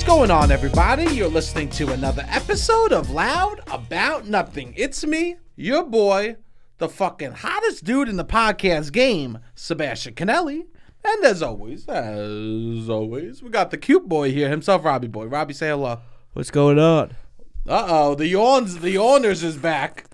going on, everybody? You're listening to another episode of Loud About Nothing. It's me, your boy, the fucking hottest dude in the podcast game, Sebastian Conelli. And as always, we got the cute boy here himself, Robbie boy. Robbie, say hello. What's going on? Uh-oh, the yawners is back.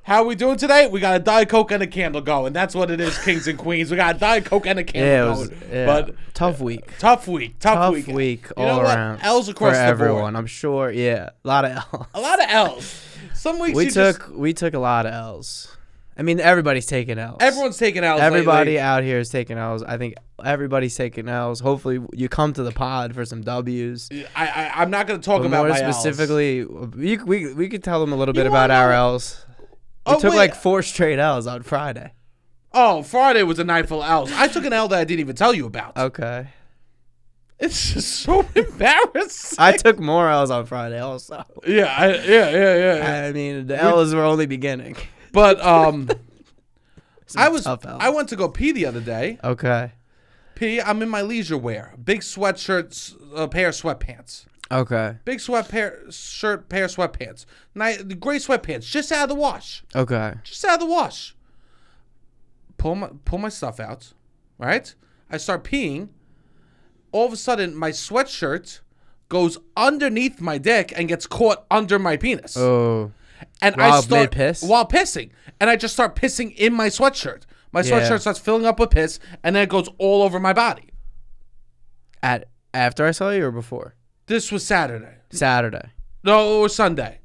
How are we doing today? We got a Diet Coke and a candle going. That's what it is, kings and queens. We got a Diet Coke and a candle going. But tough week. Tough week all around. L's across for the everyone, board. I'm sure. Yeah, a lot of L's. A lot of L's. Some weeks we took a lot of L's. I mean, everybody's taking L's. Everyone's taking L's. Everybody lately. out here is taking L's. I think everybody's taking L's. Hopefully, you come to the pod for some W's. I'm not going to talk about more my specifically. L's. We could tell them a little bit about our L's. We took like 4 straight L's on Friday. Oh, Friday was a night full of L's. I took an L that I didn't even tell you about. Okay. It's just so embarrassing. I took more L's on Friday also. Yeah. I mean, the L's were only beginning. But I went to go pee the other day. Okay. I'm in my leisure wear. Big sweatshirts, a pair of sweatpants. Okay. Big pair of sweatpants. Gray sweatpants, just out of the wash. Okay. Just out of the wash. Pull my stuff out, right? I start peeing. All of a sudden, my sweatshirt goes underneath my dick and gets caught under my penis. Oh. And while I start mid-piss? While pissing, and I just start pissing in my sweatshirt. My sweatshirt starts filling up with piss, and then it goes all over my body. After I saw you or before? This was Saturday. Saturday. No, it was Sunday.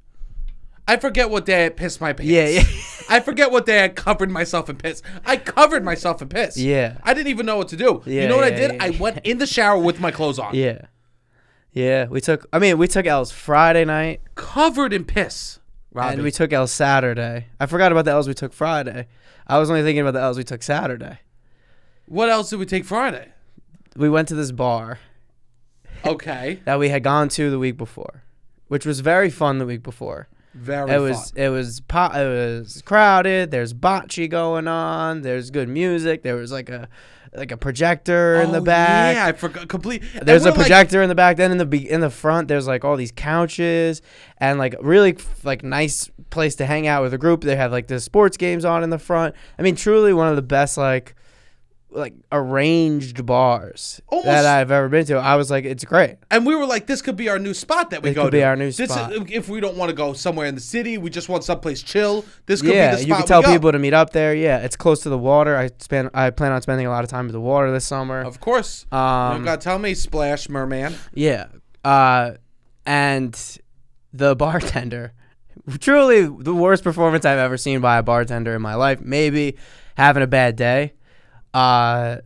I forget what day I pissed my pants. Yeah. I forget what day I covered myself in piss. I covered myself in piss. Yeah. I didn't even know what to do. Yeah, you know what I did? yeah. I went in the shower with my clothes on. Yeah. Yeah. We took L's Friday night. Covered in piss. Robbie. And we took L's Saturday. I forgot about the L's we took Friday. I was only thinking about the L's we took Saturday. What else did we take Friday? We went to this bar. Okay. That we had gone to the week before, which was very fun the week before. Very fun. It was crowded. There's bocce going on. There's good music. There was like a projector in the back. Yeah, I forgot completely. There's a projector in the back. Then in the front, there's like all these couches and like really like nice place to hang out with a group. They have like the sports games on in the front. I mean, truly one of the best like arranged bars that I've ever been to. I was like, it's great. And we were like, this could be our new spot that we go to. This could be our new spot. If we don't want to go somewhere in the city, we just want someplace chill. This could be the spot. You could tell people to meet up there. Yeah, it's close to the water. I plan on spending a lot of time at the water this summer. Of course. You don't gotta tell me, Splash Merman. Yeah. And the bartender, truly the worst performance I've ever seen by a bartender in my life. Maybe having a bad day. Do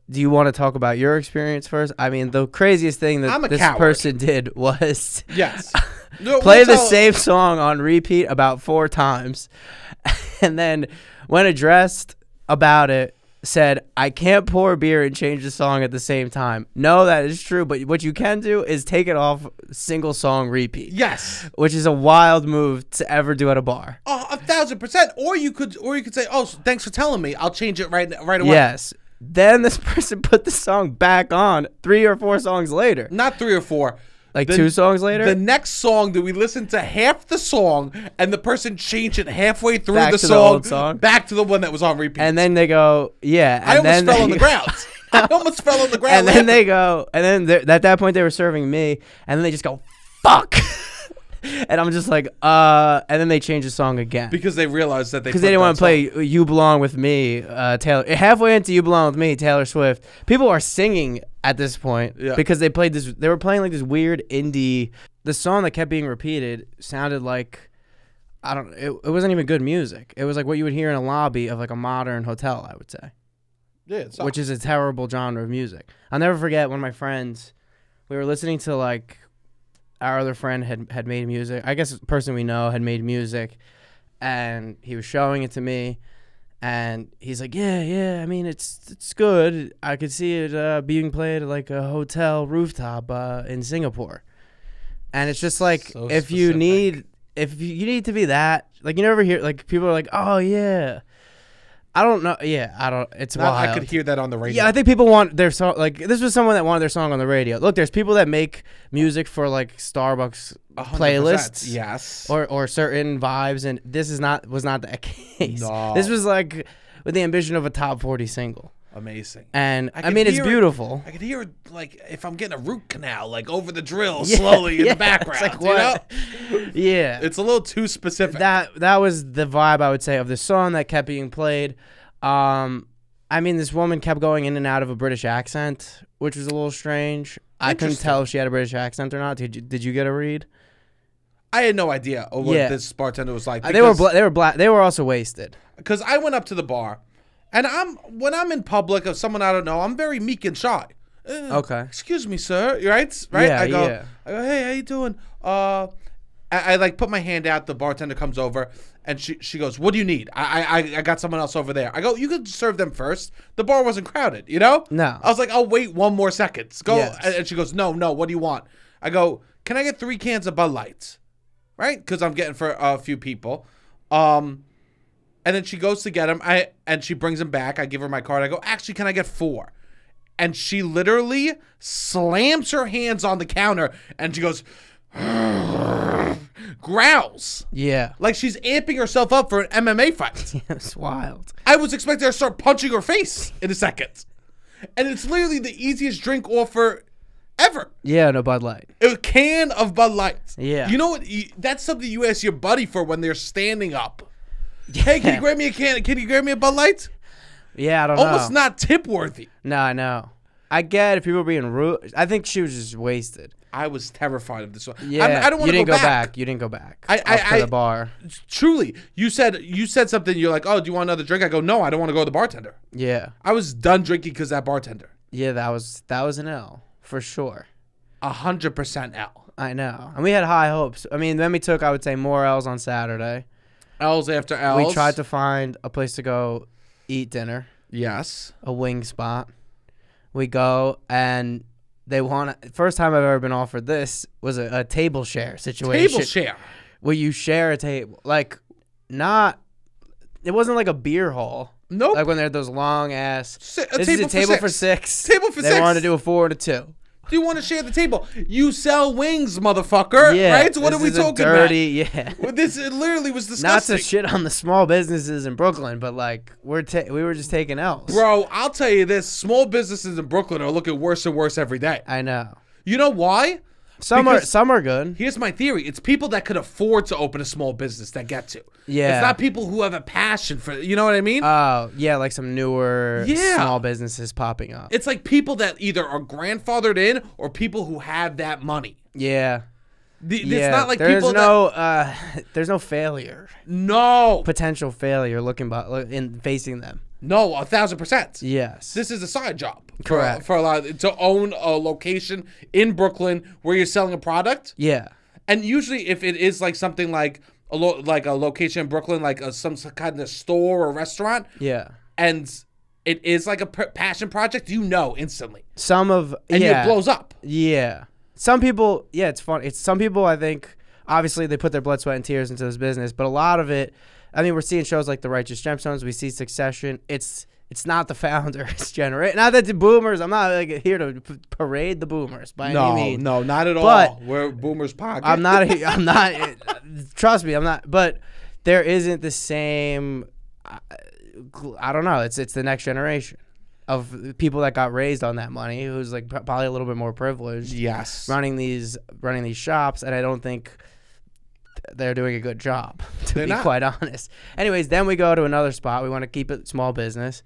you want to talk about your experience first? I mean, the craziest thing that this person did was play the same song on repeat about 4 times, and then when addressed about it, said, I can't pour beer and change the song at the same time. No, that is true, but what you can do is take it off single song repeat. Yes. Which is a wild move to ever do at a bar. Oh, 1,000%. Or you could say, oh, thanks for telling me. I'll change it right away. Yes. Then this person put the song back on 3 or 4 songs later. Not 3 or 4. Like 2 songs later? The next song that we listened to half the song, and the person changed it halfway through back the to song, the old song, back to the one that was on repeat. And then they go, yeah. And I almost fell on the ground. I almost fell on the ground. And then they go, and then at that point they were serving me, and then they just go, fuck. And I'm just like, and then they change the song again. Because they realized that they didn't want to play You Belong With Me, Taylor. Halfway into You Belong With Me, Taylor Swift, people are singing at this point because they were playing like this weird indie. The song that kept being repeated sounded like, it wasn't even good music. It was like what you would hear in a lobby of like a modern hotel, I would say. Yeah, which is a terrible genre of music. I'll never forget one of my friends, we were listening to like, our other friend had made music. I guess a person we know had made music, and he was showing it to me, and he's like, yeah, I mean, it's good. I could see it being played at like a hotel rooftop in Singapore. And it's just like, so if you need to be that, like, you never hear, like, people are like, oh yeah, I don't know. Yeah, I don't. It's Now wild. I could hear that on the radio. Yeah, I think people want their song. Like, this was someone that wanted their song on the radio. Look, there's people that make music for like Starbucks 100%. playlists, Yes. or certain vibes, and this was not that case. No. This was like with the ambition of a top 40 single. Amazing. And I could mean, it's hear it- beautiful. I could hear it, like, if I'm getting a root canal, like, over the drill slowly in the background. It's like, you know? what? Yeah. It's a little too specific. That was the vibe, I would say, of the song that kept being played. I mean, this woman kept going in and out of a British accent, which was a little strange. I couldn't tell if she had a British accent or not. Did you get a read? I had no idea what this bartender was like. They were black. They were also wasted. Because I went up to the bar, and when I'm in public of someone I don't know, I'm very meek and shy. Okay. Excuse me, sir. Right? Yeah, I go, yeah. Hey, how you doing? I like put my hand out. The bartender comes over, and she goes, "What do you need?" I got someone else over there. I go, "You could serve them first." The bar wasn't crowded, you know? No. I was like, "I'll wait one more second." Go. Yes. And she goes, "No. What do you want?" I go, "Can I get 3 cans of Bud Lights?" Right? Because I'm getting for a few people. And then she goes to get them. And she brings them back. I give her my card. I go, "Actually, can I get 4?" And she literally slams her hands on the counter, and she goes, growls. Yeah. Like she's amping herself up for an MMA fight. It's wild. I was expecting her to start punching her face in a second. And it's literally the easiest drink offer ever. Yeah, no Bud Light. A can of Bud Light. Yeah. You know what? That's something you ask your buddy for when they're standing up. Hey, can you grab me a can? Can you grab me a Bud Light? Yeah, I don't know. Almost not tip worthy. No, I know. I get if people were being rude. I think she was just wasted. I was terrified of this one. Yeah, I don't want to go go back. You didn't go back. I to the bar. Truly, you said something. You're like, "Oh, do you want another drink?" I go, "No, I don't want to go to the bartender." Yeah, I was done drinking because that bartender. yeah, that was an L for sure. 100% L. I know, and we had high hopes. I mean, then we took, I would say, more L's on Saturday. L's after L's. We tried to find a place to go eat dinner, Yes. a wing spot. We go and they want. First time I've ever been offered this was a table share situation. Table share. Where you share a table, like not. It wasn't like a beer hall. Nope. Like when they're those long ass. A This is a table for six. Table for they six. They wanted to do a 4 and a 2. Do you want to share the table? You sell wings, motherfucker. Yeah. Right? So what are we talking dirty, about? Yeah. Well, this literally was Not disgusting. to shit on the small businesses in Brooklyn, but like we were just taking L's. Bro, I'll tell you this. Small businesses in Brooklyn are looking worse and worse every day. I know. You know why? Some are good. Here's my theory. It's people that could afford to open a small business that get to. Yeah. It's not people who have a passion for it. You know what I mean? Oh, yeah, like some newer Yeah. small businesses popping up. It's like people that either are grandfathered in or people who have that money. Yeah. It's not like there's people there's no failure. No. Potential failure in facing them. No, 1,000%. Yes. This is a side job. Correct. For a lot to own a location in Brooklyn where you're selling a product. Yeah. And usually if it is like something like a location in Brooklyn, like some kind of store or restaurant. Yeah. And it is like a passion project, you know instantly. And it blows up. Yeah. Some people, yeah, it's fun. Some people, I think, obviously they put their blood, sweat, and tears into this business, but a lot of it, I mean, we're seeing shows like The Righteous Gemstones. We see Succession. It's not the founders generate. Not that the boomers. I'm not like here to parade the boomers by any means. No, not at But all. We're boomers pocket. I'm not. Trust me, I'm not. But there isn't the same. I don't know. It's the next generation of people that got raised on that money, who's like probably a little bit more privileged. Yes. Running these shops, and I don't think they're doing a good job, to be quite honest. Anyways, then we go to another spot. We want to keep it small business,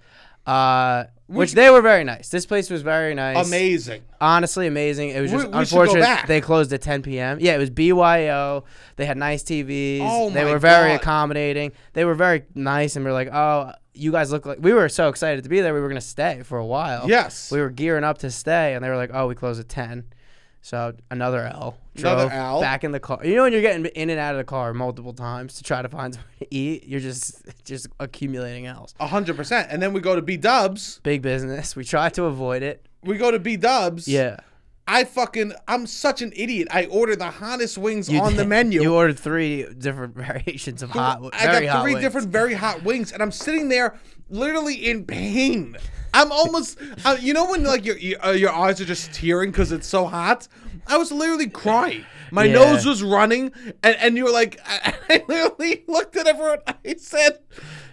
which they were very nice. This place was very nice. Amazing. Honestly, amazing. It was just We should go unfortunate back. they closed at 10 p.m. Yeah, it was BYO. They had nice TVs. Oh, they my were very God. accommodating. They were very nice, and we were like, oh, you guys look like... We were so excited to be there. We were going to stay for a while. Yes. We were gearing up to stay, and they were like, oh, we close at 10. So another L. Another Drove L. back in the car. You know when you're getting in and out of the car multiple times to try to find something to eat, you're just accumulating L's. 100%. And then we go to B-Dubs. Big business. We tried to avoid it. We go to B-Dubs. Yeah. I'm such an idiot. I ordered the hottest wings on the did. menu. You ordered 3 different variations of hot, I very got hot 3 wings. different very hot wings, and I'm sitting there literally in pain. I'm almost, you know when like your eyes are just tearing because it's so hot? I was literally crying. My nose was running, and you were like, I literally looked at everyone. I said,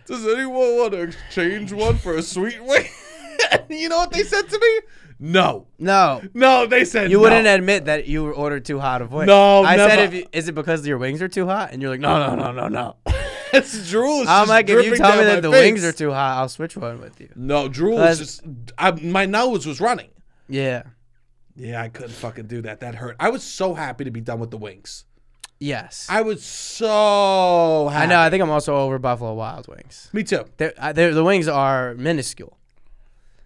does anyone want to exchange one for a sweet wing? You know what they said to me? No. No, they said you wouldn't admit that you ordered too hot of wings. No, I never. said, is it because your wings are too hot? And you're like, no. It's drool. I'm like, if you tell me that the face. wings are too hot, I'll switch one with you. No, drool is just, my nose was running. Yeah. Yeah, I couldn't fucking do that. That hurt. I was so happy to be done with the wings. Yes. I was so happy. I know. I think I'm also over Buffalo Wild Wings. Me too. The wings are minuscule.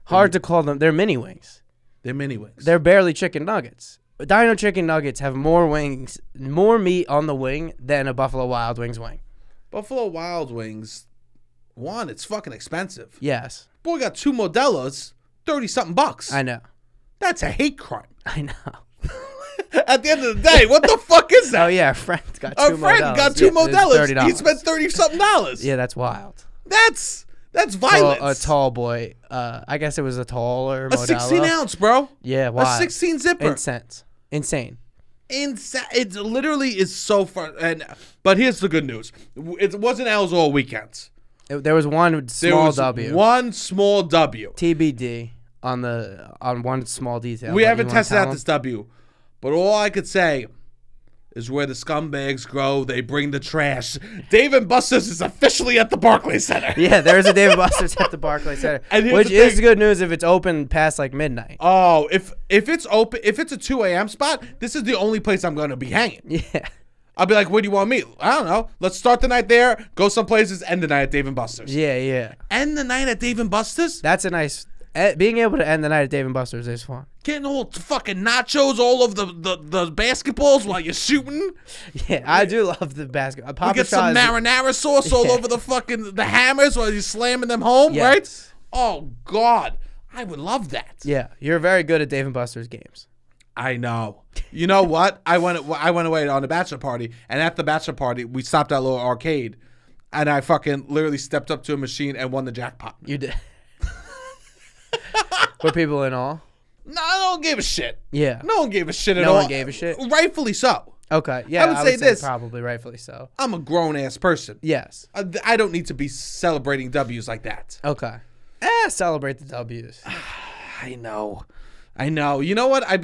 Hard to call them. They're mini wings. They're mini wings. They're barely chicken nuggets. Dino chicken nuggets have more wings, more meat on the wing than a Buffalo Wild Wings wing. Buffalo Wild Wings, one, it's fucking expensive. Yes. Boy got 2 Modelo's, $30-something bucks. I know. That's a hate crime. I know. At the end of the day, what the fuck is that? Oh yeah, our friend got 2 Our friend Modelo's. got 2 Yeah, Modelo's. He $30. spent $30-something. Yeah, that's wild. That's violence. A tall boy. I guess it was a taller A Modelo. 16 ounce, bro. Yeah, wild. A 16 zipper. Insane. It literally is so fun. But here's the good news. It wasn't L's all weekends. There was one small W. One small W. TBD on one small detail. We haven't tested out this W. But all I could say is where the scumbags grow, they bring the trash. Dave & Buster's is officially at the Barclays Center. Yeah, there is a Dave & Buster's at the Barclays Center, which is good news if it's open past like midnight. Oh, if it's open, if it's a 2 a.m. spot, this is the only place I'm going to be hanging. Yeah. I'll be like, where do you want to meet? I don't know. Let's start the night there, go some places, end the night at Dave & Buster's. Yeah. End the night at Dave & Buster's? That's a nice... Being able to end the night at Dave & Buster's is fun. Getting all fucking nachos all over the basketballs while you're shooting. Yeah, I do love the basketball. You get some marinara sauce all over the hammers while you're slamming them home, right? Oh, God. I would love that. Yeah, you're very good at Dave & Buster's games. I know. You know what? I went away on a bachelor party, and at the bachelor party, we stopped at a little arcade, and I fucking literally stepped up to a machine and won the jackpot. You did. Were people in awe? No, I don't give a shit. Yeah. No one gave a shit at all. No one gave a shit? Rightfully so. Okay. Yeah, I would say this. Probably rightfully so. I'm a grown-ass person. Yes. I don't need to be celebrating W's like that. Okay. Celebrate the W's. I know. You know what? I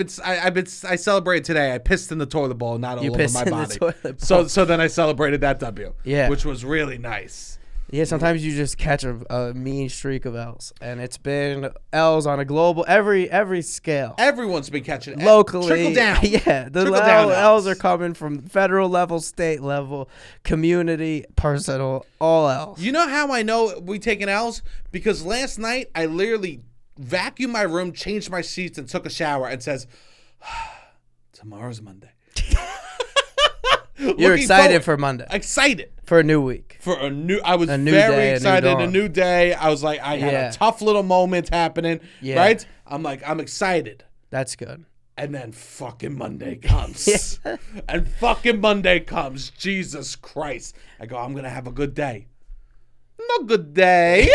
celebrated today. I pissed in the toilet bowl, not all over my body. So then I celebrated that W. Yeah. Which was really nice. Yeah, sometimes you just catch a mean streak of L's, and it's been L's on a global every scale. Everyone's been catching it locally. Trickle down. Yeah, the L's are coming from federal level, state level, community, personal, all L's. You know how I know we taking L's? Because last night I literally vacuumed my room, changed my sheets, and took a shower, and says, "Tomorrow's Monday." You're excited for Monday. Excited. For a new week. I was very excited. A new day. I was like, I had a tough little moment happening. Yeah. Right? I'm like, I'm excited. That's good. And then fucking Monday comes. And fucking Monday comes. Jesus Christ. I go, I'm going to have a good day. No good day.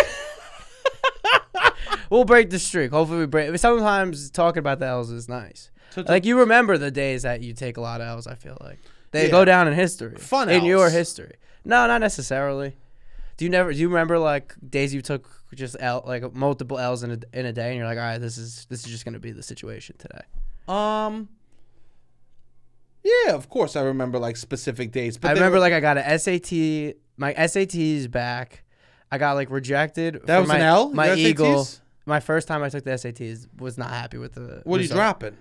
We'll break the streak. Hopefully we break. Sometimes talking about the L's is nice. Like you remember the days that you take a lot of L's, I feel like. They go down in history. Fun in L's. your history. No, not necessarily. Do you remember like days you took just like multiple L's in a day, and you're like, all right, this is just gonna be the situation today? Yeah, of course I remember like specific days. But I remember like I got an SAT. My SAT's back. I got like rejected. That was an L. My Eagle. My first time I took the SATs was not happy with the. What are you dropping?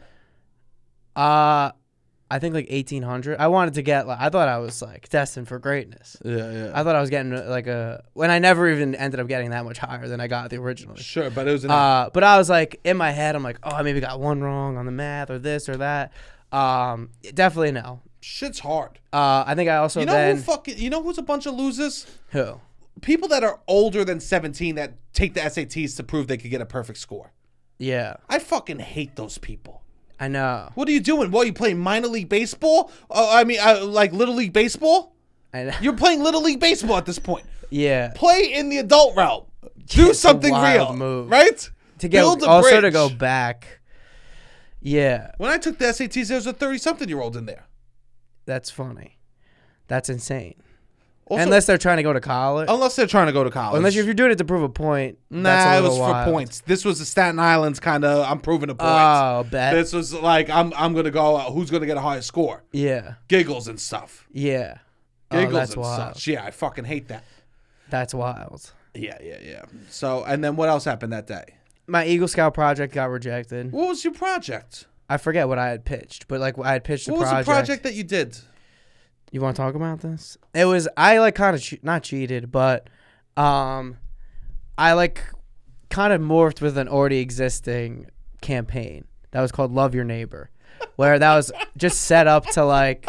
I think like 1,800. I wanted to get like I thought I was like destined for greatness. Yeah. I thought I was getting like when I never even ended up getting that much higher than I got the originally. Sure, but it was an but I was like in my head I'm like, oh, I maybe got one wrong on the math or this or that. Definitely no. Shit's hard. I think I also you know who's a bunch of losers? Who? People that are older than 17 that take the SATs to prove they could get a perfect score. Yeah. I fucking hate those people. I know. What are you doing? What, you playing minor league baseball? Like Little League baseball? And You're playing Little League Baseball at this point. yeah. Play in the adult realm. Do It's a something wild real. move. Right? To get Build a also to bridge. go back. Yeah, When I took the SATs, there was a 30-something-year-old in there. that's funny. That's insane. Also, Unless they're trying to go to college. unless they're trying to go to college. Unless if you're doing it to prove a point. Nah, that's a it was little wild. for points. This was the Staten Island's kind of, I'm proving a point. Oh, bet. This was like, I'm going to go, who's going to get a higher score? Yeah. Giggles and stuff. Yeah. Giggles that's and wild. such. Yeah, I fucking hate that. That's wild. Yeah. So, and then what else happened that day? My Eagle Scout project got rejected. What was your project? I forget what I had pitched, but like I had pitched a What was project. the project that you did? You want to talk about this? It was I like kind of not cheated, but I like kind of morphed with an already existing campaign that was called Love Your Neighbor, where that was just set up to like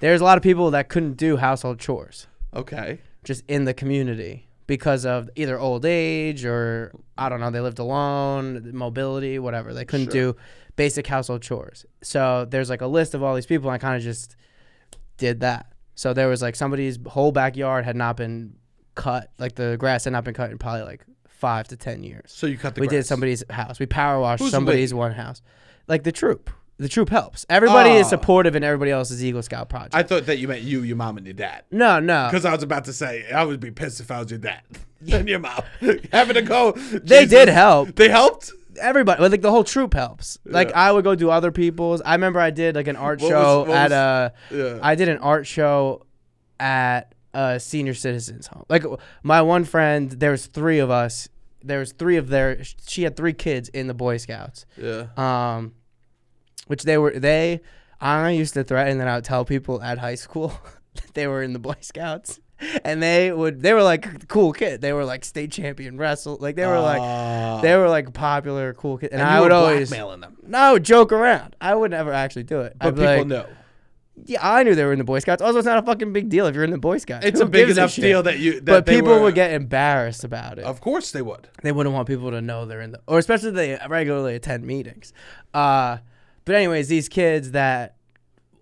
there's a lot of people that couldn't do household chores Okay. just in the community because of either old age or I don't know, they lived alone, mobility, whatever. They couldn't do basic household chores. So there's like a list of all these people, and I kind of just did that. So there was like somebody's whole backyard had not been cut, like the grass had not been cut in probably like 5 to 10 years. So you cut the We grass. did somebody's house. We power washed Who's somebody's we? one house. Like the troop. The troop helps. Everybody is supportive in everybody else's Eagle Scout project. I thought that you meant you, your mom, and your dad. No. Because I was about to say, I would be pissed if I was your dad and your mom. Having to go. They did help. They helped? Everybody, like the whole troop helps. Like I would go do other people's. I remember I did like an art show I did an art show at a senior citizens home. Like my one friend, there was 3 of us. There was 3 of she had 3 kids in the Boy Scouts. Yeah. Which I used to threaten that I would tell people at high school that they were in the Boy Scouts. And they were like cool kid. They were like state champion wrestle. Like they were like popular cool kid. And I would always blackmailing them. No, joke around. I would never actually do it. But I'd be people like, know. Yeah, I knew they were in the Boy Scouts. Also, it's not a fucking big deal if you're in the Boy Scouts. It's Who a big gives enough shit? deal that you. But people would get embarrassed about it. Of course they would. They wouldn't want people to know they're in the, or especially if they regularly attend meetings. But anyways, these kids that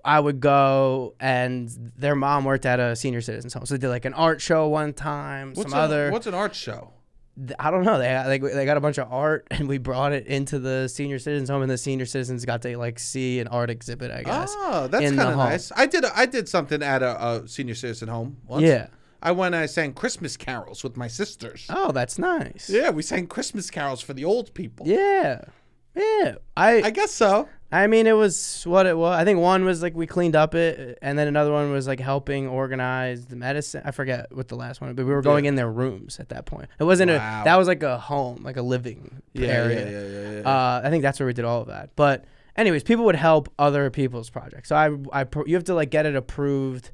I would go, and their mom worked at a senior citizens home, so they did like an art show one time. What's an art show? I don't know. They got a bunch of art, and we brought it into the senior citizens home, and the senior citizens got to like see an art exhibit. I guess. Oh, that's kind of nice. I did something at a senior citizen home once. Yeah. I went and I sang Christmas carols with my sisters. Oh, that's nice. Yeah, we sang Christmas carols for the old people. Yeah. I guess so. I mean, it was what it was. I think one was like we cleaned up it, and then another one was like helping organize the medicine. I forget what the last one, but we were going in their rooms at that point. It wasn't that was like a home, like a living area. Yeah. I think that's where we did all of that. But anyways, people would help other people's projects. So you have to like get it approved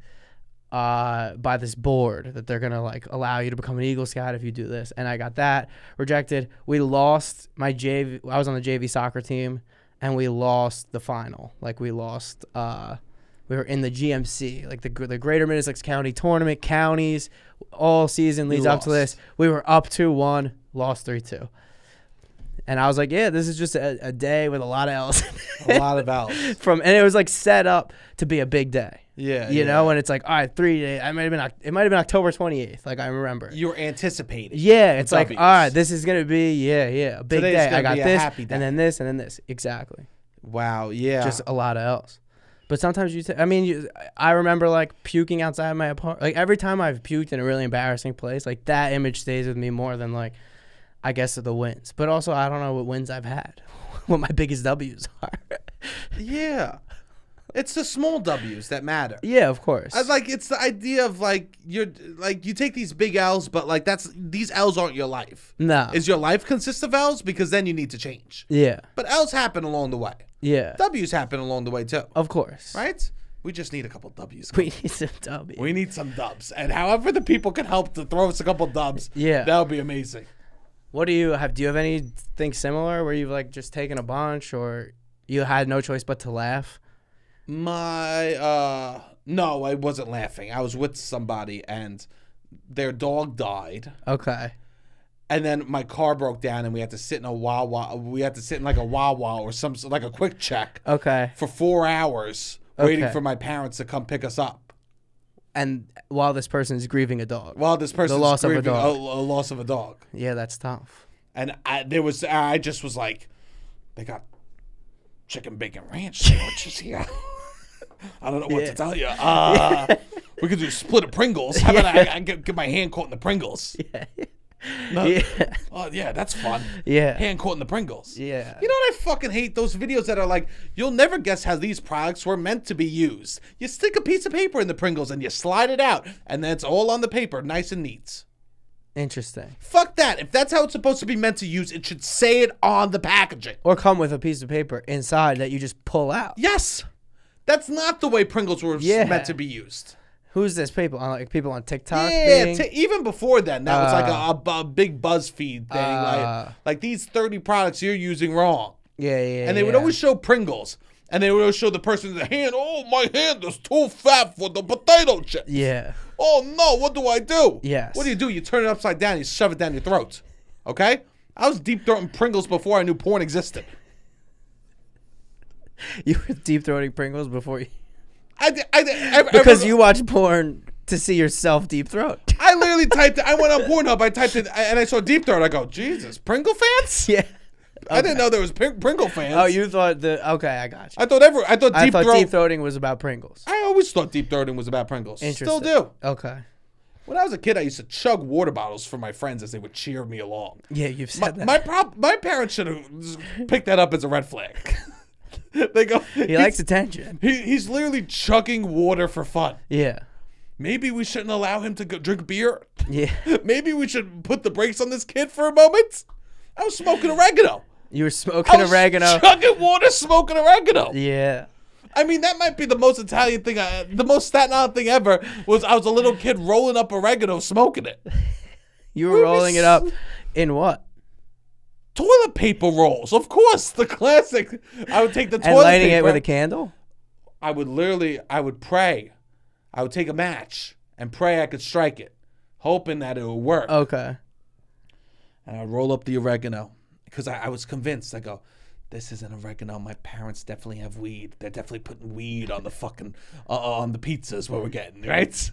by this board that they're gonna like allow you to become an Eagle Scout if you do this. And I got that rejected. We lost my JV. I was on the JV soccer team. And we lost the final. Like we lost. We were in the GMC, like the Greater Middlesex County Tournament. Counties all season leads up to this. We were up 2-1, lost 3-2. And I was like, yeah, this is just a day with a lot of L's. A lot of L's. And it was like set up to be a big day. Yeah. You know, and it's like, all right, 3 days. It might have been October 28th. Like I remember. You were anticipating. Yeah, it's like, all right, this is gonna be a big Today's day. I got be a this, happy day. and then this, and then this. Exactly. Wow. Yeah. Just a lot of else. But sometimes I remember like puking outside my apartment. Like every time I've puked in a really embarrassing place, like that image stays with me more than like, I guess the wins. But also I don't know what wins I've had, what my biggest W's are. Yeah. It's the small W's that matter. Yeah, of course. It's the idea of you take these big L's, but these L's aren't your life. No. Is your life consist of L's? Because then you need to change. Yeah. But L's happen along the way. Yeah. W's happen along the way too. Of course. Right? We just need a couple W's. We need some W's. We need some dubs. And however the people can help to throw us a couple dubs, yeah, that would be amazing. What do you have? Do you have anything similar where you've like just taken a bunch or you had no choice but to laugh? No, I wasn't laughing. I was with somebody and their dog died. Okay. And then my car broke down and we had to sit in a Wawa. We had to sit in like a Wawa or like a quick check. Okay. For 4 hours waiting for my parents to come pick us up. And while this person is grieving a dog. While this person loss is of a grieving dog. a loss of a dog. Yeah, that's tough. And I just was like, they got chicken bacon ranch sandwiches here. I don't know what to tell you. We could do split of Pringles. How about I get my hand caught in the Pringles? Yeah. No. Yeah. Oh, yeah, that's fun. Yeah. Hand caught in the Pringles. Yeah. You know what I fucking hate? Those videos that are like, you'll never guess how these products were meant to be used. You stick a piece of paper in the Pringles and you slide it out, and then it's all on the paper, nice and neat. Interesting. Fuck that. If that's how it's supposed to be meant to use, it should say it on the packaging. Or come with a piece of paper inside that you just pull out. Yes. That's not the way Pringles were meant to be used. Who's this people? Like people on TikTok? Yeah, even before then, that was like a big BuzzFeed thing. Like these 30 products you're using wrong. Yeah. And they would always show Pringles. And they would always show the person in the hand, oh, my hand is too fat for the potato chips. Yeah. Oh, no, what do I do? Yes. What do? You turn it upside down, you shove it down your throat. Okay? I was deep throating Pringles before I knew porn existed. You were deep throating Pringles before you... Because you watch porn to see yourself deep throat. I literally typed it. I went on Pornhub. I typed it, and I saw deep throat. I go, Jesus, Pringle fans? Yeah. I didn't know there was Pringle fans. Oh, you thought okay, I got you. I thought deep throating was about Pringles. I always thought deep throating was about Pringles. Interesting. Still do. Okay. When I was a kid, I used to chug water bottles for my friends as they would cheer me along. Yeah, you've said that. My parents should have picked that up as a red flag. They go, he likes attention. He's literally chugging water for fun. Yeah. Maybe we shouldn't allow him to go drink beer. Yeah. Maybe we should put the brakes on this kid for a moment. I was smoking oregano. You were smoking oregano. Chugging water, smoking oregano. Yeah. I mean, that might be the most Italian thing, the most Staten Island thing ever. Was I was a little kid rolling up oregano, smoking it. You were rolling it up in what? Toilet paper rolls, of course, the classic. I would take the toilet and lighting paper, it with a candle. I would pray. I would take a match and pray I could strike it, hoping that it would work. Okay. And I'd roll up the oregano because I was convinced. I go, this isn't oregano. My parents definitely have weed. They're definitely putting weed on the fucking on the pizzas what we're getting, right?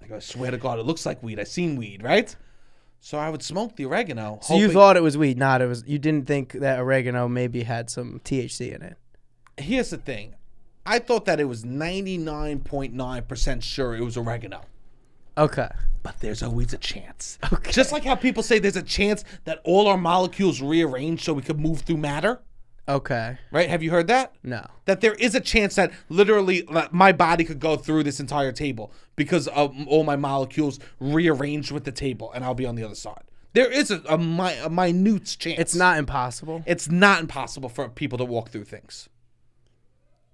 I go, I swear to God, it looks like weed. I seen weed, right? So I would smoke the oregano. So you thought it was weed, not it was. You didn't think that oregano maybe had some THC in it. Here's the thing, I thought that it was 99.9% sure it was oregano. Okay. But there's always a chance. Okay. Just like how people say there's a chance that all our molecules rearrange so we could move through matter. Okay. Right? Have you heard that? No. That there is a chance that literally my body could go through this entire table because of all my molecules rearranged with the table and I'll be on the other side. There is a minute chance. It's not impossible. It's not impossible for people to walk through things.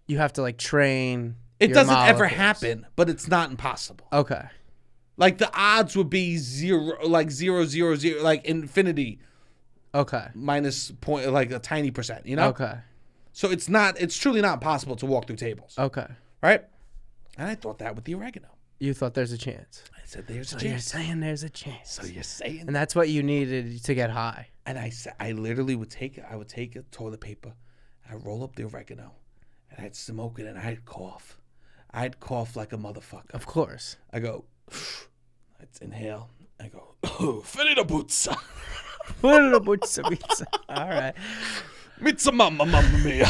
You have to like train. It your doesn't molecules. ever happen, but it's not impossible. Okay. Like the odds would be zero, like 0.000, like infinity. Okay. Minus point, like a tiny percent, you know? Okay. So it's truly not possible to walk through tables. Okay. Right? And I thought that with the oregano. You thought there's a chance. I said there's a So you're chance. saying there's a chance. So you're saying. And that's what you needed to get high. And I said, I literally would take it. I would take a toilet paper, I'd roll up the oregano, and I'd smoke it, and I'd cough. I'd cough like a motherfucker. Of course. I go, I'd inhale. I go, finita puzza. All right. Pizza mamma mia.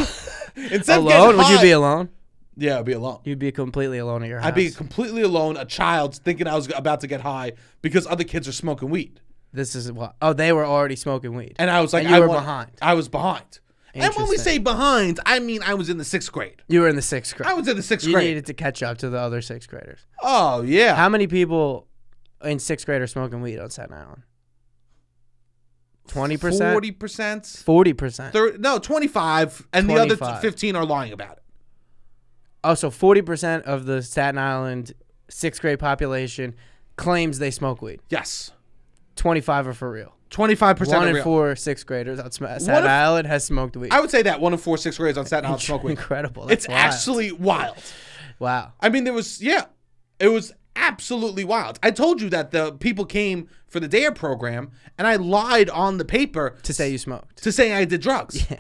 Instead alone? Would you be alone? Yeah, I'd be alone. You'd be completely alone at your house. I'd be completely alone, a child, thinking I was about to get high because other kids are smoking weed. This is what? Oh, they were already smoking weed. And I was like, and you were behind. I was behind. And when we say behind, I mean I was in the 6th grade. You were in the 6th grade. I was in the 6th You grade. needed to catch up to the other 6th graders. Oh, yeah. How many people in 6th grade are smoking weed on Staten Island? 20%? 40%? 40%. No, 25. And 25. the other 15 are lying about it. Oh, so 40% of the Staten Island 6th grade population claims they smoke weed. Yes. 25 are for real. 25% 1 are in real. 4 6th graders on Staten Island has smoked weed. I would say that 1 in 4 6th graders on Staten Island smoke weed. Incredible. That's It's wild. actually wild. Wow. I mean, it was absolutely wild. I told you that the people came for the DARE program, and I lied on the paper To say you smoked. to say I did drugs. Yeah.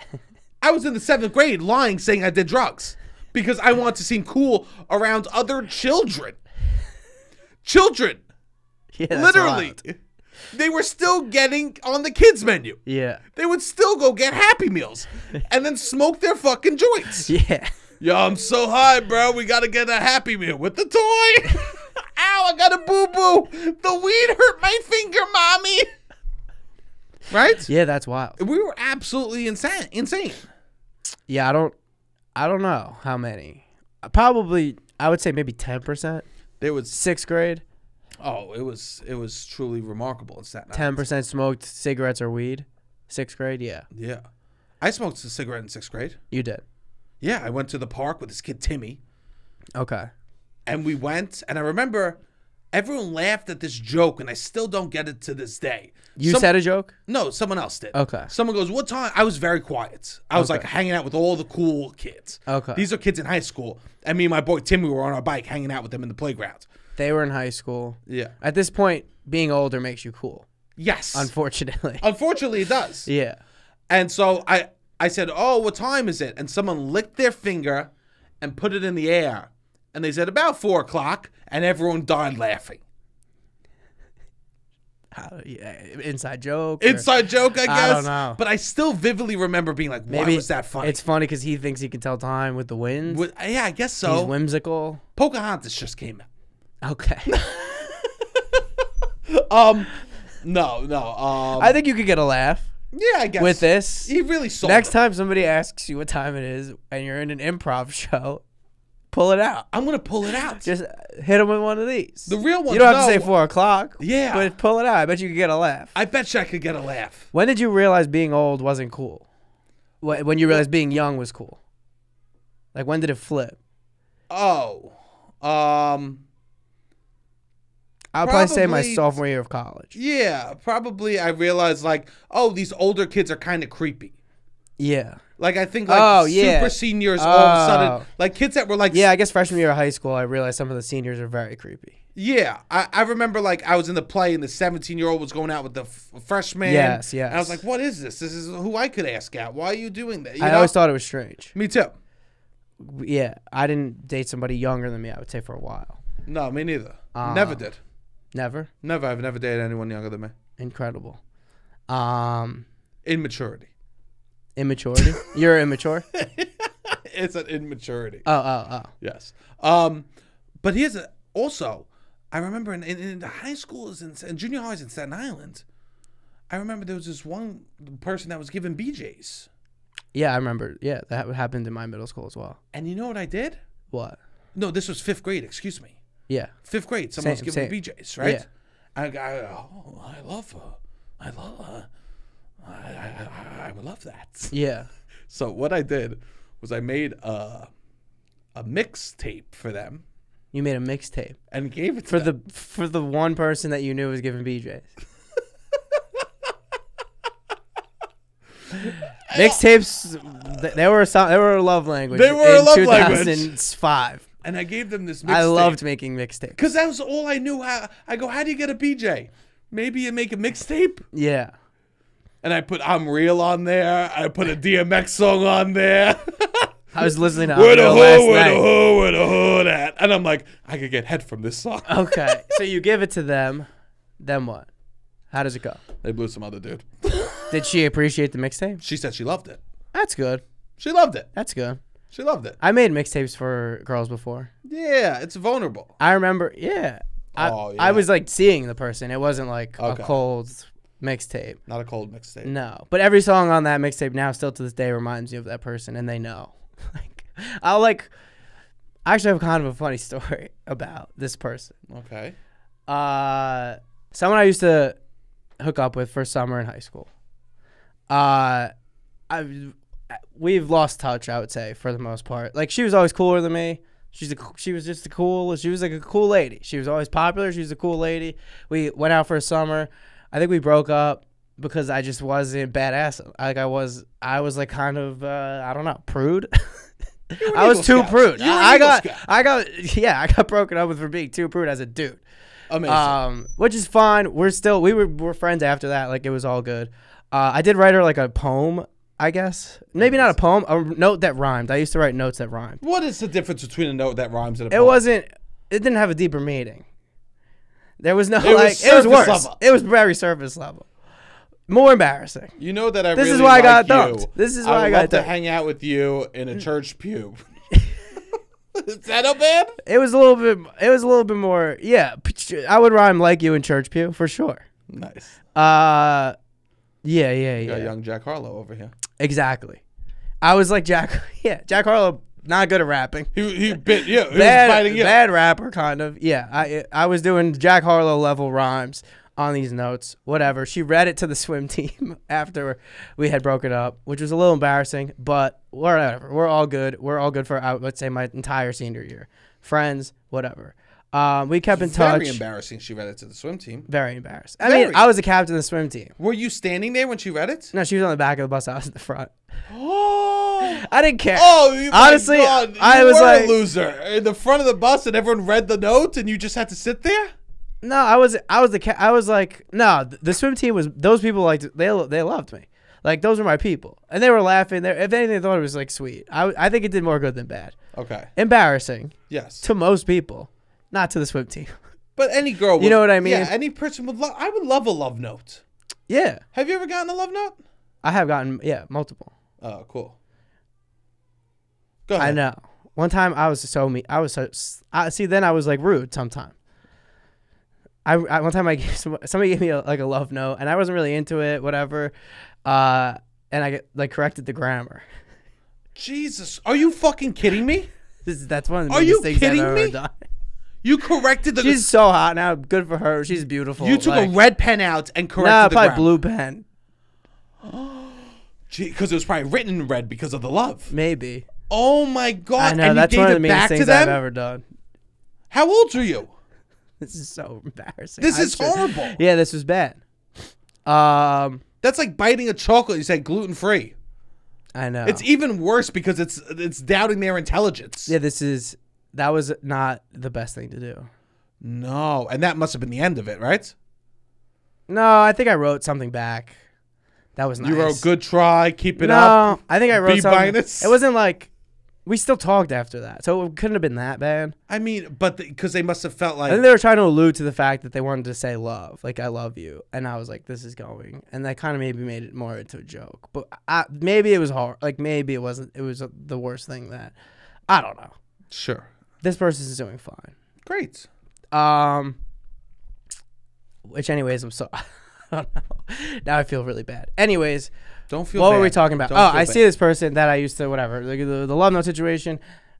I was in the 7th grade lying, saying I did drugs because I wanted to seem cool around other children. children. Yeah, that's Literally. wild. They were still getting on the kids menu. Yeah. They would still go get Happy Meals and then smoke their fucking joints. Yeah. Yo, I'm so high, bro. We got to get a Happy Meal with the toy. Ow, I got a boo-boo. The weed hurt my finger, mommy. Right? Yeah, that's wild. We were absolutely insane. Yeah, I don't know how many. Probably, I would say maybe 10%. There was 6th grade. Oh, it was truly remarkable in Staten Island. 10% smoked cigarettes or weed. 6th grade, yeah. Yeah. I smoked a cigarette in 6th grade. You did. Yeah, I went to the park with this kid, Timmy. Okay. And we went, and I remember everyone laughed at this joke, and I still don't get it to this day. You said a joke? No, someone else did. Okay. Someone goes, what time? I was very quiet. I was like hanging out with all the cool kids. Okay. These are kids in high school. And me and my boy Timmy were on our bike hanging out with them in the playground. They were in high school. Yeah. At this point, being older makes you cool. Yes. Unfortunately. Unfortunately, it does. Yeah. And so I said, oh, what time is it? And someone licked their finger and put it in the air. And they said, about 4 o'clock. And everyone died laughing. Yeah, inside joke. Inside joke, I guess. I don't know. But I still vividly remember being like, why was that funny? It's funny because he thinks he can tell time with the wind. Yeah, I guess so. He's whimsical. Pocahontas just came out. Okay. No. I think you could get a laugh. Yeah, I guess. With this. He really sold Next it. time somebody asks you what time it is and you're in an improv show, pull it out. I'm going to pull it out. Just hit them with one of these. The real one. You don't have to say 4 o'clock. Yeah. But pull it out. I bet you could get a laugh. I bet you I could get a laugh. When did you realize being old wasn't cool? When you realized being young was cool? Like, when did it flip? Oh. I'll probably say my sophomore year of college. Yeah, probably I realized, like, oh, these older kids are kind of creepy. Yeah. Like, I think, like, super seniors all of a sudden, like, kids that were, like... Yeah, I guess freshman year of high school, I realized some of the seniors are very creepy. Yeah. I remember, like, I was in the play, and the 17-year-old was going out with the freshman. Yes. And I was like, what is this? This is who I could ask out. Why are you doing that? You I know? always thought it was strange. Me too. Yeah, I didn't date somebody younger than me, I would say, for a while. No, me neither. Never did. Never? Never. I've never dated anyone younger than me. Incredible. Immaturity. Immaturity? You're immature? It's an immaturity. Oh. Yes. But here's also, I remember in the high schools and junior highs in Staten Island, I remember there was this one person that was given BJs. Yeah, I remember. Yeah, that happened in my middle school as well. And you know what I did? What? No, this was 5th grade. Excuse me. Yeah. 5th grade. Someone was giving me BJs, right? Yeah. I love her. I would love that. Yeah. So what I did was I made a mixtape for them. You made a mixtape and gave it to them. For the one person that you knew was giving BJs. Mixtapes, they were a love language. They were a love 2005. And I gave them this mixtape. I loved making mixtapes. Because that was all I knew. I go, how do you get a BJ? Maybe you make a mixtape? Yeah. And I put I'm Real on there. I put a DMX song on there. I was listening to Where the last hood, night. where the hood at? And I'm like, I could get head from this song. Okay. So you give it to them. Then what? How does it go? They blew some other dude. Did she appreciate the mixtape? She said she loved it. That's good. She loved it. That's good. She loved it. I made mixtapes for girls before. Yeah, it's vulnerable. I remember, yeah. I was like seeing the person. It wasn't like a cold mixtape. Not a cold mixtape. No. But every song on that mixtape now still to this day reminds me of that person, and they know. I actually have kind of a funny story about this person. Okay. Someone I used to hook up with for summer in high school. We've lost touch, I would say, for the most part. Like, she was always cooler than me. She was just she was like a cool lady. She was always popular. She was a cool lady. We went out for a summer. I think we broke up because I just wasn't badass. I was like kind of I don't know, prude. I was too prude. I got broken up with for being too prude as a dude. Amazing. Which is fine. We're friends after that. Like, it was all good. I did write her like a poem, I guess. Maybe not a poem, a note that rhymed. I used to write notes that rhymed. What is the difference between a note that rhymes and a poem? It didn't have a deeper meaning. There was no It was like. It was surface worse. level. It was very surface level. More embarrassing. You know that I This really is why I like got you. dumped. This is why I would got love to dumped. hang out with you in a church pew. Is that no bad? It was a little bit. It was a little bit more. Yeah, I would rhyme like you in church pew for sure. Nice. Yeah. You got young Jack Harlow over here. Exactly. I was like Jack. Yeah, Jack Harlow. Not good at rapping. He bit you. He Bad, was biting you. bad rapper, kind of. Yeah, I was doing Jack Harlow level rhymes on these notes. Whatever. She read it to the swim team after we had broken up, which was a little embarrassing, but whatever. We're all good. We're all good for, let's say, my entire senior year. Friends, whatever. We kept in touch. Very embarrassing. She read it to the swim team. Very embarrassed. I mean, I was the captain of the swim team. Were you standing there when she read it? No, she was on the back of the bus. I was in the front. Oh, I didn't care. oh! Honestly, God. I You was were like a loser in the front of the bus, and everyone read the note, and you just had to sit there. No, I was like, no, the swim team was, those people liked, they loved me. Like, those were my people. And they were laughing. If anything, they thought it was, like, sweet. I think it did more good than bad. Okay. Embarrassing. Yes. To most people. Not to the swim team. But any girl would. You know what I mean? Yeah, any person would love. I would love a love note. Yeah. Have you ever gotten a love note? I have gotten, multiple. Oh, cool. Go ahead. I know. One time I was so mean. See, then I was, like, rude sometimes. One time I gave somebody gave me a love note, and I wasn't really into it, whatever. And I corrected the grammar. Jesus, are you fucking kidding me? That's one of the Are you biggest things I've kidding ever me? done. You corrected the. She's so hot now. Good for her. She's beautiful. You took a red pen out and corrected Nah, the probably grammar. blue pen. Because it was probably written in red because of the love. Maybe. Oh my God! I know, and that's you one gave of the it back meanest to things I've them. ever done. How old are you? This is so embarrassing. This is horrible. Yeah, this was bad. That's like biting a chocolate. You say gluten free. I know. It's even worse because it's doubting their intelligence. Yeah, that was not the best thing to do. No, and that must have been the end of it, right? No, I think I wrote something back. That was nice. You wrote "Good try, keep it up." No, I think I wrote Be something. minus. It wasn't like we still talked after that, so it couldn't have been that bad. I mean, but because they must have felt I like think they were trying to allude to the fact that they wanted to say love, like I love you, and I was like, this is going, and that kind of maybe made it more into a joke. But maybe it was hard, like maybe it wasn't. It was the worst thing that I don't know. sure, This person's doing fine. great. Which anyways, I'm so I don't know. Now I feel really bad. Anyways, Don't feel. what bad. were we talking about? Don't Oh, feel I bad. see this person that I used to whatever the love note situation.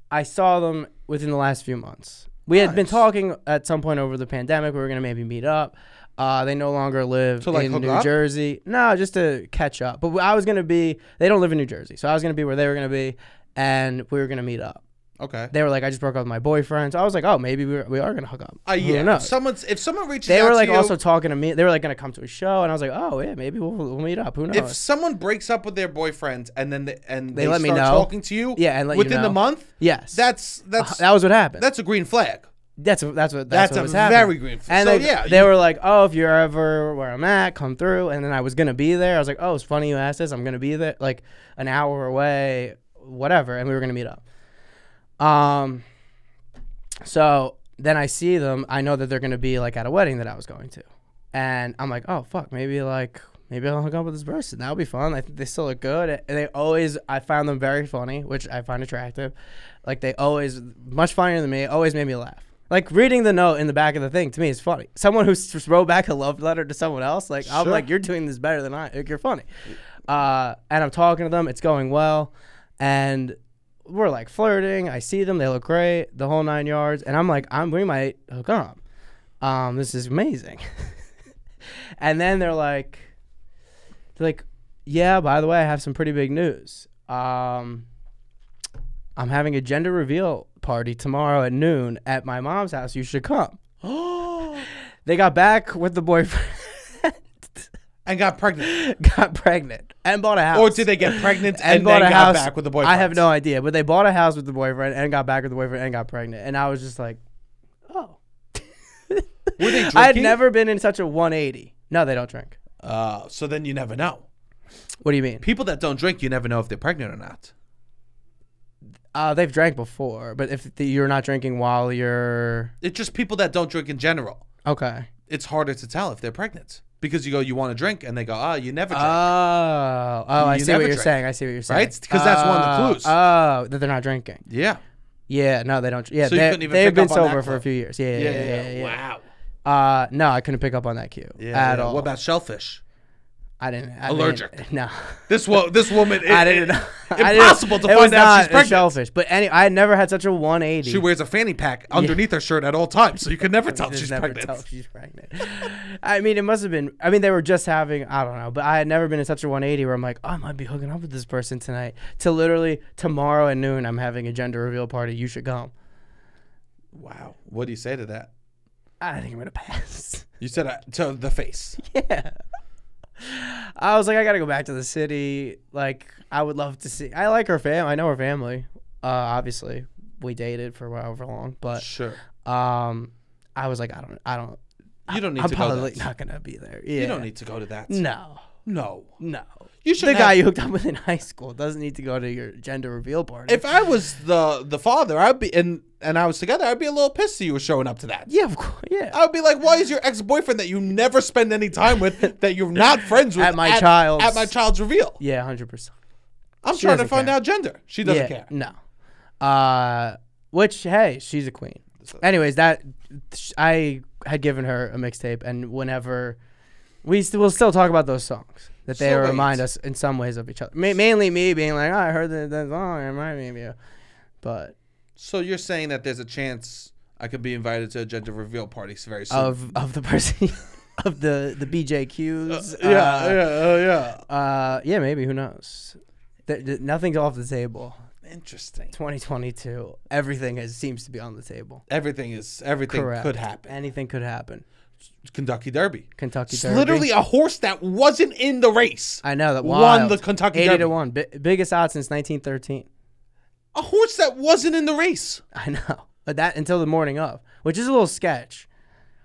I saw them within the last few months. We had been Nice. talking at some point over the pandemic. We were gonna maybe meet up. They no longer live To, like, in hook New up? Jersey. No, just to catch up. But I was gonna be. They don't live in New Jersey, so I was gonna be where they were gonna be, and we were gonna meet up. Okay. They were like, I just broke up with my boyfriend. So I was like, oh, maybe we are gonna hook up. Yeah. Who knows? If someone reaches They out were like to you, also talking to me. They were like gonna come to a show, and I was like, oh yeah, maybe we'll meet up. Who knows? if someone breaks up with their boyfriend and then they let me start know. talking to you, Yeah, and let you within the know. month, Yes, that's that was what happened. that's a green flag. That's what That's what a was happening. very green flag. And So, they, yeah, they you- were like, oh, if you're ever where I'm at, come through. And then I was gonna be there. I was like, oh, it's funny you asked this. I'm gonna be there, like an hour away, whatever. And we were gonna meet up. So then I see them. I know that they're gonna be like at a wedding that I was going to, and I'm like, oh fuck, maybe I'll hook up with this person. That'll be fun. I think they still look good. And I found them very funny, which I find attractive. Like they always much funnier than me. Always made me laugh. Like reading the note in the back of the thing to me is funny. Someone who wrote back a love letter to someone else, like I'm Sure. like, you're doing this better than I. Like, you're funny. And I'm talking to them. It's going well, and we're like flirting. I see them. They look great. The whole 9 yards. And I'm like, we might hook up. This is amazing. And then they're like, yeah, by the way, I have some pretty big news. I'm having a gender reveal party tomorrow at noon at my mom's house. You should come. They got back with the boyfriend. and got pregnant. Got pregnant and bought a house. Or did they get pregnant and bought then a got house back with the boyfriend? I have no idea, but they bought a house with the boyfriend and got back with the boyfriend and got pregnant. And I was just like, oh. Were they drinking? I had never been in such a 180. No, they don't drink. So then you never know. What do you mean? People that don't drink, you never know if they're pregnant or not. They've drank before, but if you're not drinking while you're... It's just people that don't drink in general. Okay. It's harder to tell if they're pregnant. Because you go, you want to drink, and they go, you never drink. I see what you're saying. I see what you're saying. Right? Because that's one of the clues. Oh, that they're not drinking. Yeah. Yeah, no, they don't. Yeah, So you couldn't even they've pick been up on sober that for a clue. few years. Yeah. Wow. No, I couldn't pick up on that cue at all. What about shellfish? I didn't. Allergic. No. This woman. I didn't know. Impossible to it find was out not she's pregnant. A shellfish, but I had never had such a 180. She wears a fanny pack underneath her shirt at all times, so you can never tell she's pregnant. Tell she's pregnant. I mean, it must have been. I mean, they were just having. I don't know, but I had never been in such a 180 where I'm like, I might be hooking up with this person tonight. To literally tomorrow at noon, I'm having a gender reveal party. You should come. Wow. What do you say to that? I think I'm gonna pass. You said to the face. Yeah. I was like, I gotta go back to the city. Like, I would love to see. I like her family. I know her family. Obviously, we dated for however long, but Sure. I was like, I don't. You don't need I'm to go. probably not gonna be there. Yeah. You don't need to go to that. No. No. The You should. guy you hooked up with in high school doesn't need to go to your gender reveal party. If I was the father, I'd be and I was together, I'd be a little pissed that you were showing up to that. Yeah, of course. Yeah. I would be like, why is your ex-boyfriend that you never spend any time with, that you're not friends with At my child's reveal? Yeah, 100%. I'm She trying to doesn't find care. out gender. She doesn't care. No. Which, hey, she's a queen. Anyways, I had given her a mixtape, and whenever we'll still talk about those songs that they So remind wait. us in some ways of each other. Mainly me being like, I heard that song, it reminded me of you. But So you're saying that there's a chance I could be invited to a gender reveal party very soon? of the person of the BJQs. Yeah. Yeah, maybe, who knows? Nothing's off the table. Interesting. 2022, everything seems to be on the table. Everything Correct. could happen. Anything could happen. Kentucky Derby. Kentucky It's Derby. literally a horse that wasn't in the race. I know that won the Kentucky 80 Derby. to 1. Biggest odds since 1913. A horse that wasn't in the race. I know. But that until the morning of, which is a little sketch.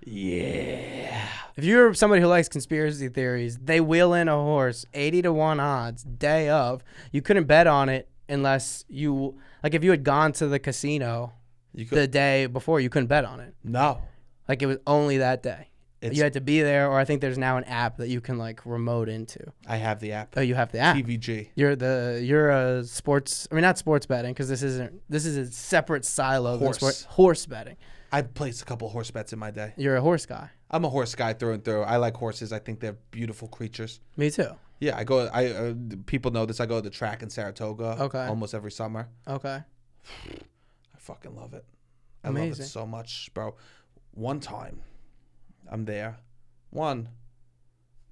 Yeah. If you're somebody who likes conspiracy theories, they wheel in a horse 80 to 1 odds day of. You couldn't bet on it unless you, like, if you had gone to the casino the day before, you couldn't bet on it. No. Like, it was only that day. You had to be there, or I think there's now an app that you can, like, remote into. I have the app. Oh, you have the app. TVG. You're a sports. I mean, not sports betting, because this is a separate silo than horse betting. I've placed a couple horse bets in my day. You're a horse guy. I'm a horse guy through and through. I like horses. I think they're beautiful creatures. Me too. Yeah, people know this. I go to the track in Saratoga almost every summer. Okay. I fucking love it. I Amazing. love it so much, bro. One time, I'm there.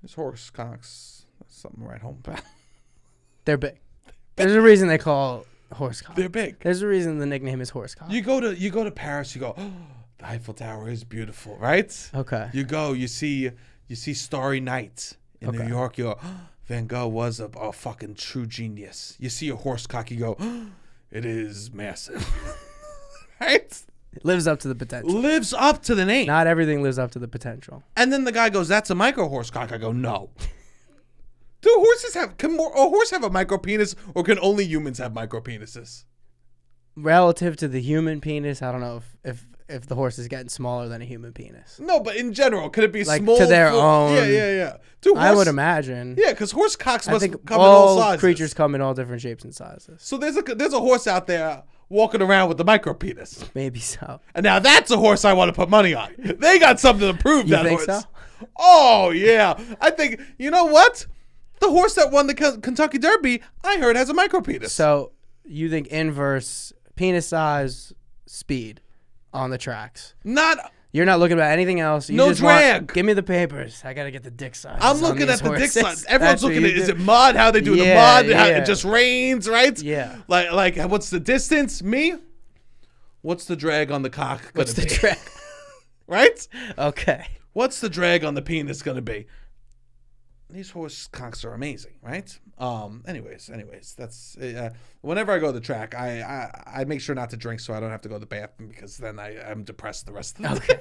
This horse cocks. That's something right home about. They're big. There's a reason they call horse cock. They're big. There's a reason the nickname is horse cock. You go to Paris. You go. Oh, the Eiffel Tower is beautiful, right? Okay. You go. You see Starry Night in New York. You go. Oh, Van Gogh was a fucking true genius. You see a horse cock. You go. Oh, it is massive, right? It lives up to the potential. Lives up to the name. Not everything lives up to the potential. And then the guy goes, "That's a micro horse cock." I go, "No." Can a horse have a micro penis, or can only humans have micro penises? Relative to the human penis, I don't know if the horse is getting smaller than a human penis. No, but in general, could it be Like, small to their own? Yeah. I would imagine. Yeah, because horse cocks I must think come in all all sizes. creatures come in all different shapes and sizes. So there's a horse out there walking around with the micro penis, Maybe so. and now that's a horse I want to put money on. They got something to prove. You that think horse. so? Oh yeah, I think you know what. The horse that won the Kentucky Derby, I heard, has a micro penis. So you think inverse penis size, speed on the tracks? You're not looking at anything else. You No just drag. Give me the papers. I gotta get the dick size. I'm looking at the dick size. Everyone's looking at, is it mud? How they do the mud? How it just rains, right? Yeah. Like what's the distance? Me? What's the drag on the cock gonna What's the be? drag? Right? Okay. What's the drag on the penis gonna be? These horse cocks are amazing, right? Anyways, that's whenever I go to the track, I make sure not to drink so I don't have to go to the bathroom, because then I'm depressed the rest of the day.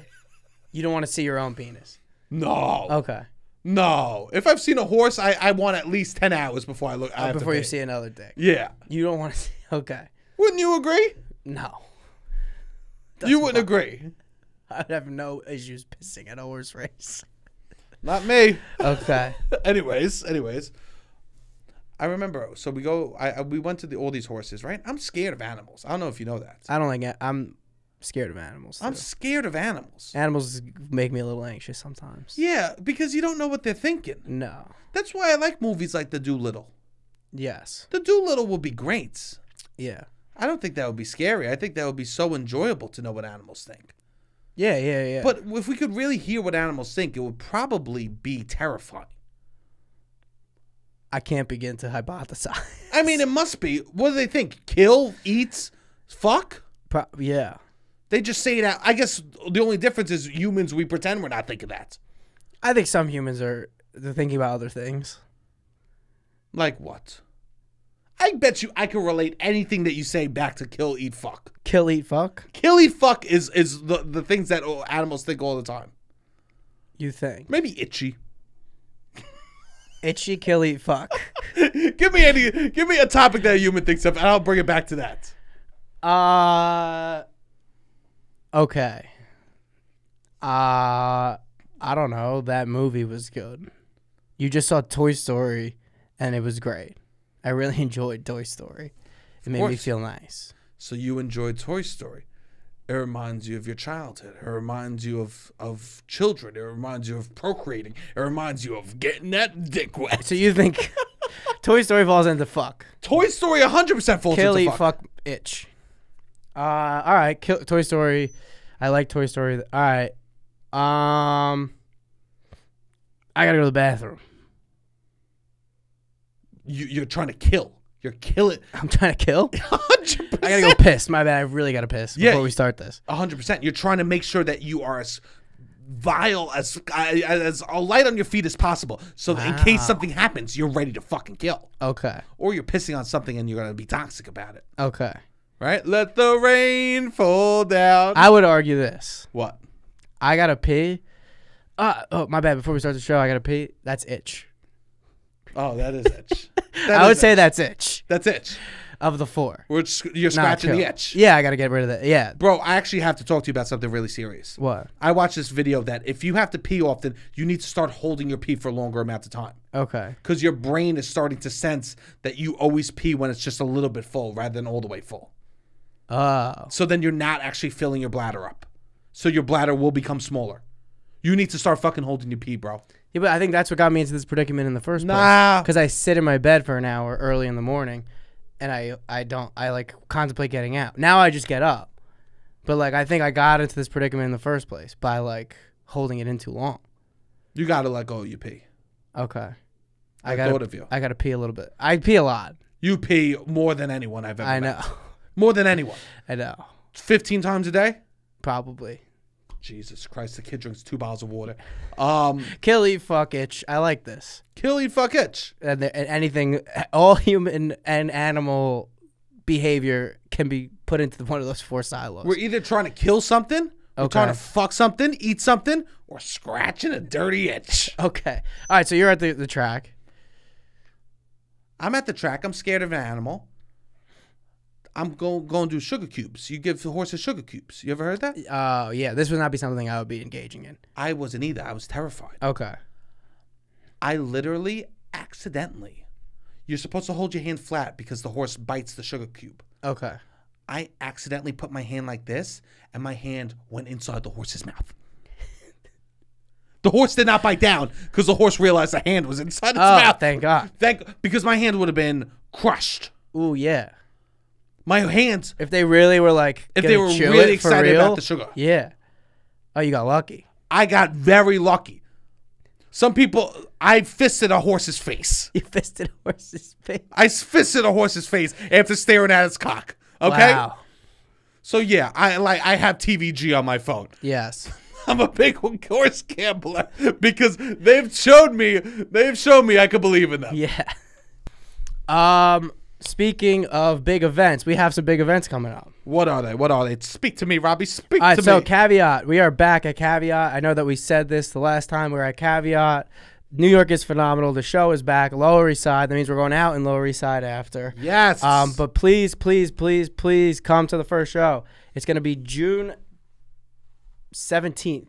You don't want to see your own penis. No. Okay. No. If I've seen a horse, I want at least 10 hours before I look. Before you see another dick. Yeah. You don't want to see. Okay. Wouldn't you agree? No. You wouldn't agree. I'd have no issues pissing at a horse race. Not me. Okay. anyways. I remember, so we went to all these horses, right? I'm scared of animals. I don't know if you know that. I don't like it. I'm scared of animals. I'm scared of animals. Animals make me a little anxious sometimes. Yeah, because you don't know what they're thinking. No. That's why I like movies like The Doolittle. Yes. The Doolittle will be great. Yeah. I don't think that would be scary. I think that would be so enjoyable to know what animals think. Yeah. But if we could really hear what animals think, it would probably be terrifying. I can't begin to hypothesize. I mean, it must be. What do they think? Kill, eat, fuck? Yeah. They just say that. I guess the only difference is humans, we pretend we're not thinking that. I think some humans they're thinking about other things. Like what? I bet you I can relate anything that you say back to kill, eat, fuck. Kill, eat, fuck? Kill, eat, fuck is the things that animals think all the time. You think? Maybe itchy. Itchy, kill, eat, fuck. Give me a topic that a human thinks of, and I'll bring it back to that. Okay. I don't know. That movie was good. You just saw Toy Story, and it was great. I really enjoyed Toy Story. It made me feel nice. So you enjoyed Toy Story. It reminds you of your childhood. It reminds you of children. It reminds you of procreating. It reminds you of getting that dick wet. So you think Toy Story falls into fuck? Toy Story 100% falls Kill, into eat, fuck, itch. All right. Toy Story. I like Toy Story. All right. I gotta go to the bathroom. You're trying to kill. You're killing. I'm trying to kill? 100%. I gotta go piss. My bad. I really gotta piss before we start this. 100%. You're trying to make sure that you are as vile, as light on your feet as possible. So that in case something happens, you're ready to fucking kill. Okay. Or you're pissing on something and you're going to be toxic about it. Okay. Right? Let the rain fall down. I would argue this. What? I gotta pee. Oh, my bad. Before we start the show, I gotta pee. That's itch. Oh, that is itch. I would say that's itch. That's itch. Of the four. You're scratching the itch. Yeah, I gotta get rid of that. Yeah. Bro, I actually have to talk to you about something really serious. What? I watched this video that if you have to pee often, you need to start holding your pee for a longer amount of time. Okay. Because your brain is starting to sense that you always pee when it's just a little bit full rather than all the way full. Oh. So then you're not actually filling your bladder up. So your bladder will become smaller. You need to start fucking holding your pee, bro. Yeah, but I think that's what got me into this predicament in the first place. Nah. Because I sit in my bed for an hour early in the morning, and I like contemplate getting out. Now I just get up. But like I think I got into this predicament in the first place by like holding it in too long. You gotta let go of your pee. Okay. I thought of you. I gotta pee a little bit. I pee a lot. You pee more than anyone I've ever I met. know. More than anyone. I know. 15 times a day? Probably. Jesus Christ, the kid drinks 2 bottles of water. Kill, eat, fuck, itch. I like this. Kill, eat, fuck, itch. And anything, all human and animal behavior can be put into one of those 4 silos. We're either trying to kill something, we're trying to fuck something, eat something, or scratching a dirty itch. Okay. All right, so you're at the track. I'm at the track. I'm scared of an animal. I'm going to do sugar cubes. You give the horses sugar cubes. You ever heard that? Oh, yeah. This would not be something I would be engaging in. I wasn't either. I was terrified. Okay. I literally accidentally, you're supposed to hold your hand flat because the horse bites the sugar cube. Okay. I accidentally put my hand like this, and my hand went inside the horse's mouth. The horse did not bite down because the horse realized the hand was inside its mouth. Thank God. Because my hand would have been crushed. Ooh, yeah. My hands. If they really were like, if they were really excited about the sugar. Yeah. Oh, you got lucky. I got very lucky. Some people, I fisted a horse's face. You fisted a horse's face? I fisted a horse's face after staring at its cock. Okay? Wow. So yeah, I have TVG on my phone. Yes. I'm a big horse gambler because they've shown me I could believe in them. Yeah. Speaking of big events, we have some big events coming up. What are they? Speak to me, Robbie. Speak All right, to me. so Caveat. We are back at Caveat. I know that we said this the last time we were at Caveat. New York is phenomenal. The show is back. Lower East Side. That means we're going out in Lower East Side after. Yes. But please, please, please, please come to the first show. It's going to be June 17th.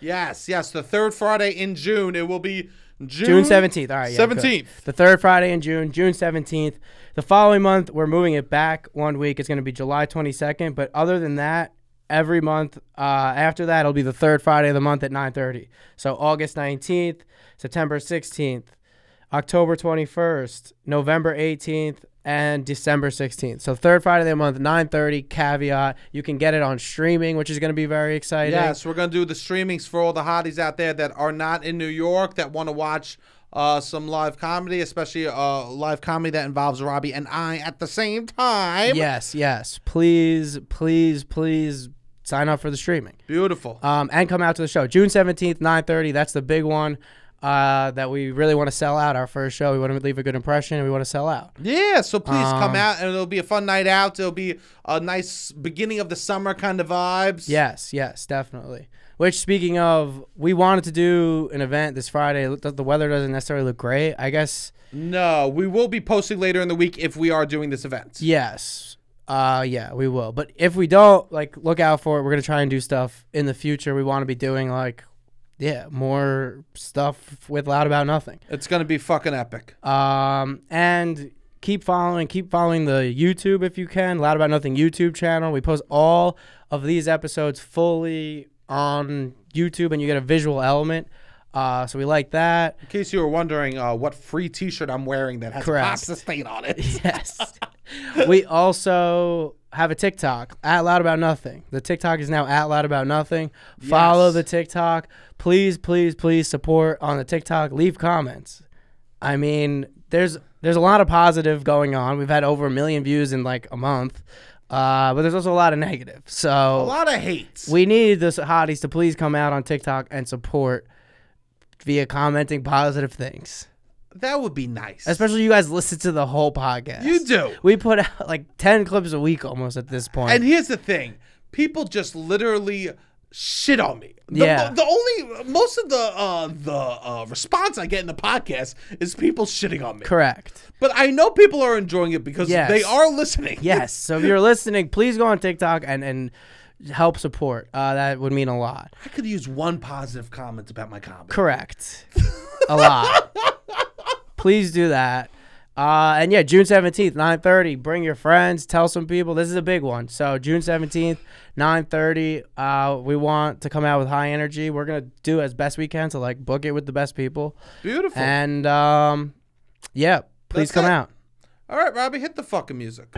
Yes. The third Friday in June. It will be June 17th. All right. 17th. Good. The third Friday in June, June 17th. The following month, we're moving it back 1 week. It's going to be July 22nd. But other than that, every month after that, it'll be the third Friday of the month at 9:30. So August 19th, September 16th, October 21st, November 18th, and December 16th. So third Friday of the month, 9:30, caveat. You can get it on streaming, which is going to be very exciting. Yes, we're going to do the streamings for all the hotties out there that are not in New York that want to watch some live comedy, especially live comedy that involves Robbie and I at the same time. Yes. Please, please, please sign up for the streaming. Beautiful. And come out to the show. June 17th, 9:30. That's the big one that we really want to sell out. Our first show. We want to leave a good impression, and we want to sell out. Yeah, so please come out, and it'll be a fun night out. It'll be a nice beginning of the summer kind of vibes. Yes, definitely. Which, speaking of, we wanted to do an event this Friday. The weather doesn't necessarily look great, I guess. No, we will be posting later in the week if we are doing this event. Yes. Yeah, we will. But if we don't, look out for it. We're going to try and do stuff in the future. We want to be doing, more stuff with Loud About Nothing. It's going to be fucking epic. And keep following the YouTube if you can. Loud About Nothing YouTube channel. We post all of these episodes fully on YouTube, and you get a visual element. So we like that. In case you were wondering what free t-shirt I'm wearing that has Correct. a pasta stain on it. Yes. We also have a TikTok, at Loud About Nothing. The TikTok is now at Loud About Nothing. Yes. Follow the TikTok. Please, please, please support on the TikTok. Leave comments. I mean, there's a lot of positive going on. We've had over 1 million views in a month. But there's also a lot of negative. So a lot of hates. We need the hotties to please come out on TikTok and support via commenting positive things. That would be nice. Especially you guys listen to the whole podcast. You do. We put out 10 clips a week almost at this point. And here's the thing. People just literally shit on me. Most of the response I get in the podcast is people shitting on me. Correct. But I know people are enjoying it because they are listening. Yes. So if you're listening, please go on TikTok and help support. That would mean a lot. I could use one positive comment about my comedy. Correct. A lot. Please do that. And yeah, June 17th, 9:30. Bring your friends. Tell some people. This is a big one. So June 17th, 9:30. We want to come out with high energy. We're going to do as best we can to book it with the best people. Beautiful. And yeah, please come out. All right, Robbie, hit the fucking music.